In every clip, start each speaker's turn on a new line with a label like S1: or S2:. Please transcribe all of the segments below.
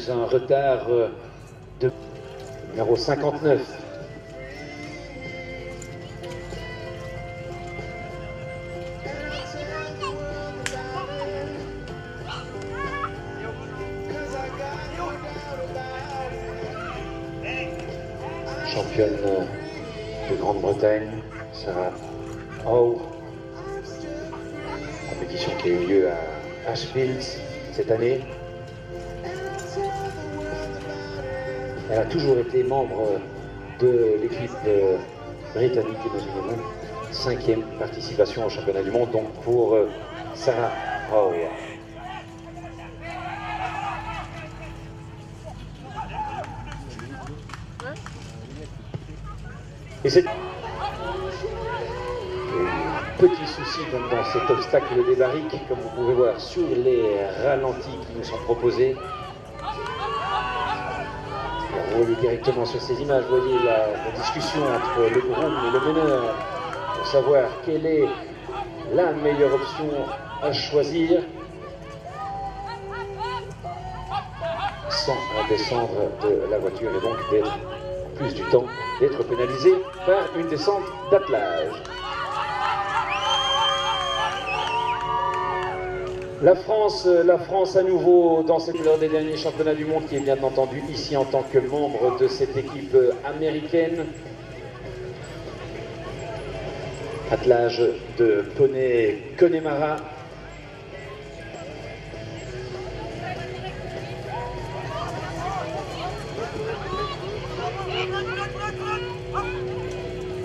S1: Un retard de numéro 59. Championne de Grande-Bretagne, Sarah Howe. Compétition qui a eu lieu à Ashfield cette année. Elle a toujours été membre de l'équipe britannique, imaginez-vous. 5e participation au championnat du monde, donc pour Sarah Howe. Et c'est petit souci donc dans cet obstacle des barriques, comme vous pouvez voir sur les ralentis qui nous sont proposés. On voit directement sur ces images, vous voyez la discussion entre le groom et le meneur pour savoir quelle est la meilleure option à choisir sans descendre de la voiture et donc d'être plus du temps d'être pénalisé par une descente d'attelage. La France à nouveau dans lors des derniers championnats du monde, qui est bien entendu ici en tant que membre de cette équipe américaine. Attelage de poney Connemara.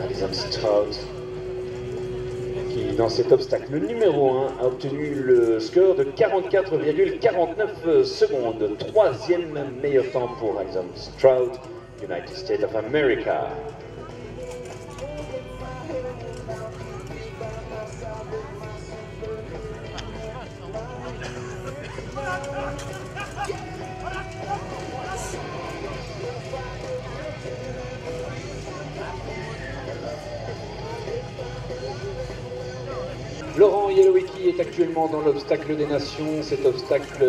S1: Alison Stroud, qui dans cet obstacle numéro 1 a obtenu le score de 44,49 secondes. 3e meilleur temps pour Alison Stroud, United States of America. Laurent Yelowicki est actuellement dans l'obstacle des nations, cet obstacle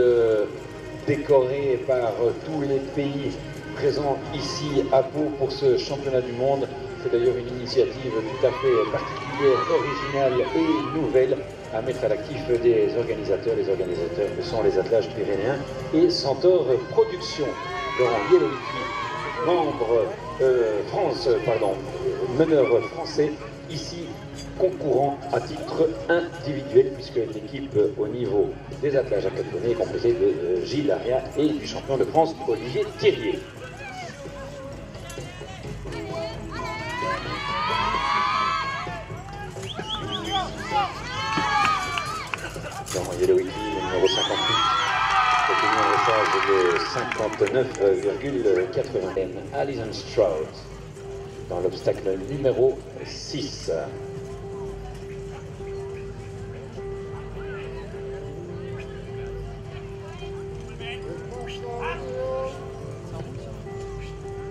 S1: décoré par tous les pays présents ici à Pau pour ce championnat du monde. C'est d'ailleurs une initiative tout à fait particulière, originale et nouvelle à mettre à l'actif des organisateurs. Les organisateurs que sont les Attelages Pyrénéens et Centaure Productions. Laurent Yelowicki, meneur français, ici concourant à titre individuel, puisque l'équipe au niveau des attelages à 4 poneys est composée de Gilles Aria et du champion de France Olivier Thirier. Laurent Yelowicki, le numéro 58, obtenu un message de 59,80. Alison Stroud dans l'obstacle numéro 6.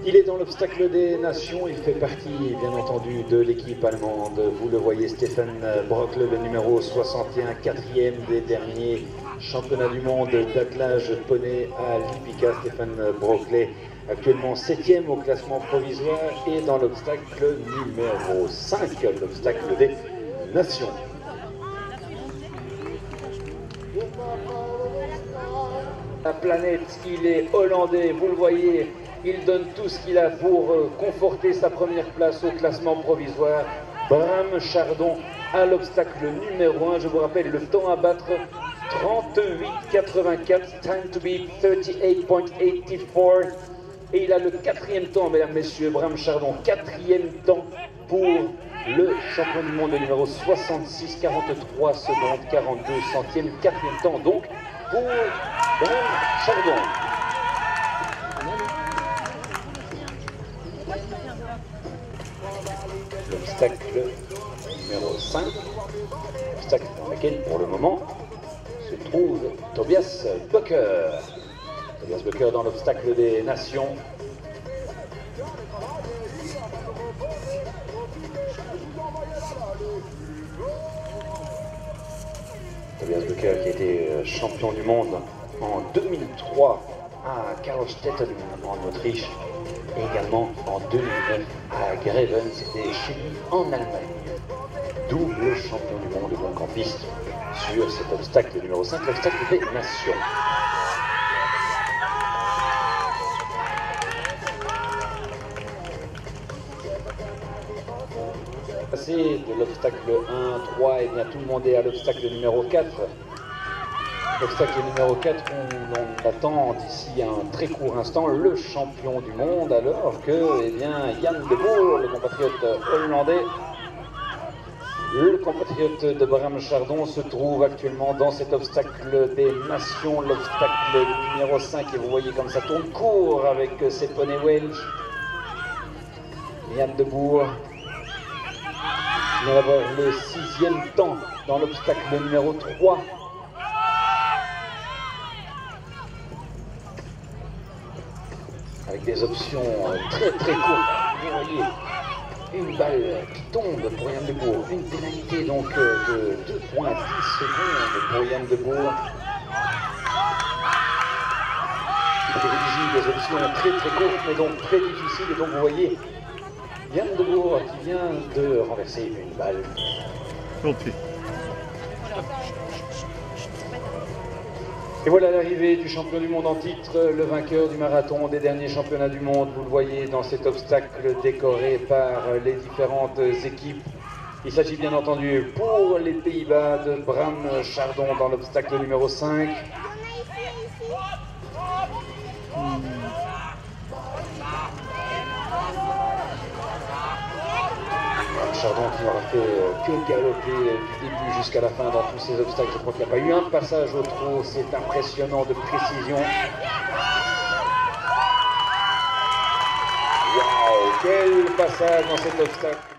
S1: Il est dans l'obstacle des nations, il fait partie bien entendu de l'équipe allemande. Vous le voyez, Stefan Brockle, le numéro 61, 4e des derniers championnats du monde d'attelage poney à l'Hippica. Stefan Brockle, actuellement 7e au classement provisoire et dans l'obstacle numéro 5, l'obstacle des nations. La planète, il est hollandais, vous le voyez. Il donne tout ce qu'il a pour conforter sa première place au classement provisoire. Bram Chardon à l'obstacle numéro 1. Je vous rappelle le temps à battre, 38,84. Time to beat 38,84. Et il a le 4e temps, mesdames, messieurs. Bram Chardon, 4e temps pour le champion du monde, le numéro 66, 43 secondes, 42 centièmes. 4e temps donc pour Bram Chardon. L'obstacle numéro 5, obstacle dans lequel pour le moment se trouve Tobias Bucker. Tobias Bucker dans l'obstacle des nations. Tobias Bucker qui a été champion du monde en 2003 à Karlstedt en Autriche et également en 2009 à Greven, c'était chez lui en Allemagne. Double champion du monde donc en piste sur cet obstacle numéro 5, l'obstacle des nations. Passer de l'obstacle 1, 3, et bien tout le monde est à l'obstacle numéro 4. L'obstacle numéro 4, on attend d'ici un très court instant le champion du monde, alors que eh bien, Jan de Boer, le compatriote hollandais, le compatriote de Bram Chardon, se trouve actuellement dans cet obstacle des nations, l'obstacle numéro 5, et vous voyez comme ça tourne court avec ses poneys welsh. Jan de Boer vient d'avoir le 6e temps dans l'obstacle numéro 3. Avec des options très courtes. Vous voyez, une balle qui tombe pour Jan de Boer, une pénalité donc de 2,10 secondes pour Jan de Boer. Il privilégie des options très courtes mais donc très difficiles, et donc vous voyez Jan de Boer qui vient de renverser une balle.
S2: Gentil.
S1: Et voilà l'arrivée du champion du monde en titre, le vainqueur du marathon des derniers championnats du monde. Vous le voyez dans cet obstacle décoré par les différentes équipes. Il s'agit bien entendu pour les Pays-Bas de Bram Chardon dans l'obstacle numéro 5. Chardon qui n'aura fait que galoper du début jusqu'à la fin dans tous ces obstacles. Je crois qu'il n'y a pas eu un passage au trot, c'est impressionnant de précision. Waouh, quel passage dans cet obstacle!